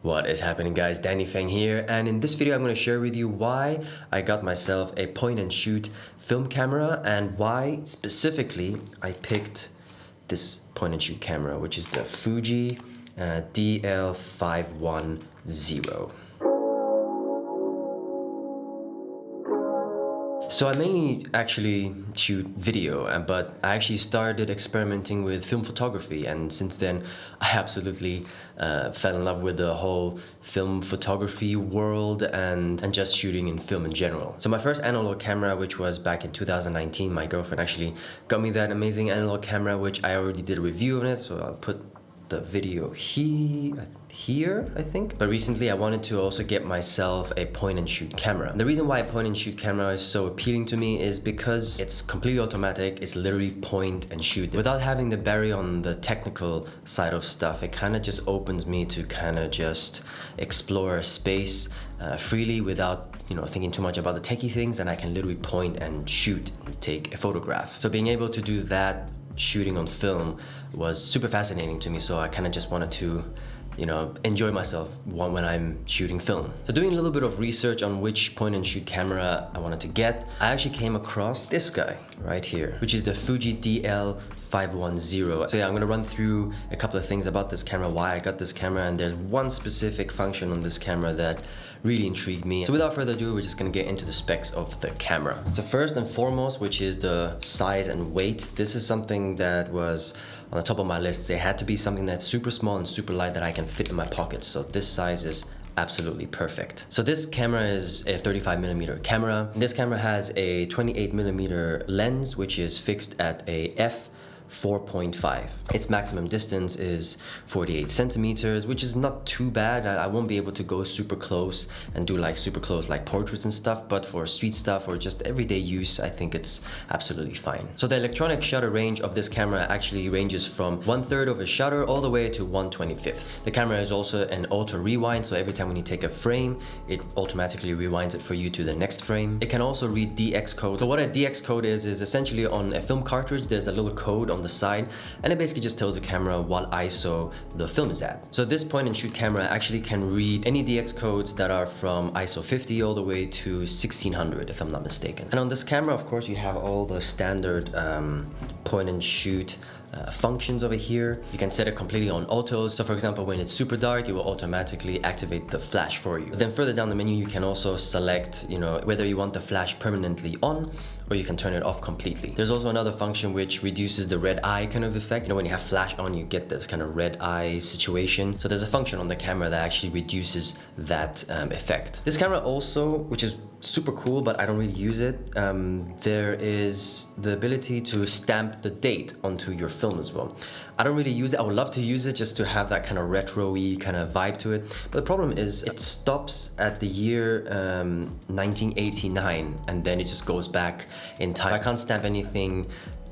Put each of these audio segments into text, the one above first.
What is happening, guys? Danny Feng here, and in this video I'm going to share with you why I got myself a point and shoot film camera and why specifically I picked this point and shoot camera, which is the Fuji DL-510. So I mainly actually shoot video, but I actually started experimenting with film photography, and since then I absolutely fell in love with the whole film photography world and just shooting in film in general. So my first analog camera, which was back in 2019, my girlfriend actually got me that amazing analog camera, which I already did a review of it, so I'll put the video here, I think. But recently I wanted to also get myself a point and shoot camera. And the reason why a point and shoot camera is so appealing to me is because it's completely automatic. It's literally point and shoot. Without having the barrier on the technical side of stuff, it kind of just opens me to kind of just explore space freely without, you know, thinking too much about the techie things, and I can literally point and shoot and take a photograph. So being able to do that shooting on film was super fascinating to me, so I kind of just wanted to, you know, enjoy myself when I'm shooting film. So doing a little bit of research on which point and shoot camera I wanted to get, I actually came across this guy right here, which is the Fuji DL510. So yeah, I'm gonna run through a couple of things about this camera, why I got this camera, and there's one specific function on this camera that really intrigued me. So without further ado, we're just gonna get into the specs of the camera. So first and foremost, which is the size and weight, this is something that was on the top of my list. It had to be something that's super small and super light that I can fit in my pocket. So this size is absolutely perfect. So this camera is a 35mm camera. This camera has a 28mm lens, which is fixed at a f/4.5. Its maximum distance is 48 centimeters, which is not too bad. I won't be able to go super close and do like super close like portraits and stuff, but for street stuff or just everyday use, I think it's absolutely fine. So the electronic shutter range of this camera actually ranges from 1/3 of a shutter all the way to 1/25. The camera is also an auto rewind, so every time when you take a frame, it automatically rewinds it for you to the next frame. It can also read DX code. So what a DX code is essentially on a film cartridge, there's a little code on the side, and it basically just tells the camera what ISO the film is at. So this point and shoot camera actually can read any DX codes that are from ISO 50 all the way to 1600, if I'm not mistaken. And on this camera, of course, you have all the standard point and shoot functions over here. You can set it completely on auto. So for example, when it's super dark, it will automatically activate the flash for you. But then further down the menu, you can also select, you know, whether you want the flash permanently on or you can turn it off completely. There's also another function which reduces the red eye kind of effect. You know, when you have flash on, you get this kind of red eye situation. So there's a function on the camera that actually reduces that effect. This camera also, which is super cool, but I don't really use it, there is the ability to stamp the date onto your film as well. I don't really use it. I would love to use it just to have that kind of retro-y kind of vibe to it, but the problem is it stops at the year 1989, and then it just goes back in time. I can't stamp anything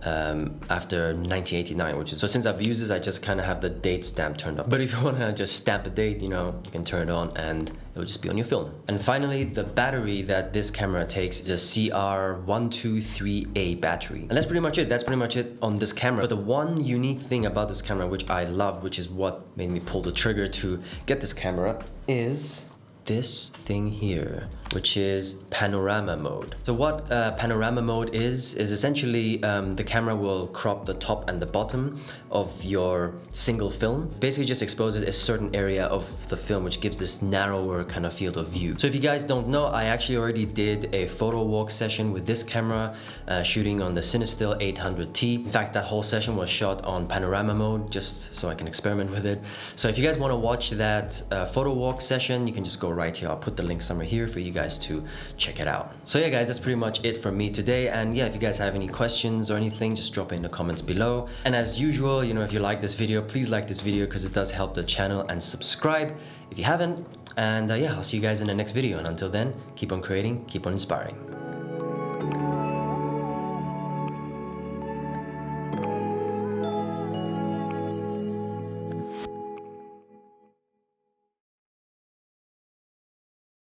after 1989, which is, so since I've used this, I just kind of have the date stamp turned off. But if you want to just stamp a date, you know, you can turn it on and it'll just be on your film. And finally, the battery that this camera takes is a CR123A battery. And that's pretty much it. That's pretty much it on this camera. But the one unique thing about this camera, which I love, which is what made me pull the trigger to get this camera, is this thing here, which is Panorama Mode. So what Panorama Mode is essentially the camera will crop the top and the bottom of your single film. Basically just exposes a certain area of the film, which gives this narrower kind of field of view. So if you guys don't know, I actually already did a photo walk session with this camera, shooting on the Cinestill 800T. In fact, that whole session was shot on Panorama Mode, just so I can experiment with it. So if you guys want to watch that photo walk session, you can just go right here. I'll put the link somewhere here for you guys to check it out. So yeah, guys, that's pretty much it for me today. And yeah, if you guys have any questions or anything, just drop it in the comments below. And as usual, you know, if you like this video, please like this video because it does help the channel, and subscribe if you haven't. And yeah, I'll see you guys in the next video. And until then, keep on creating, keep on inspiring.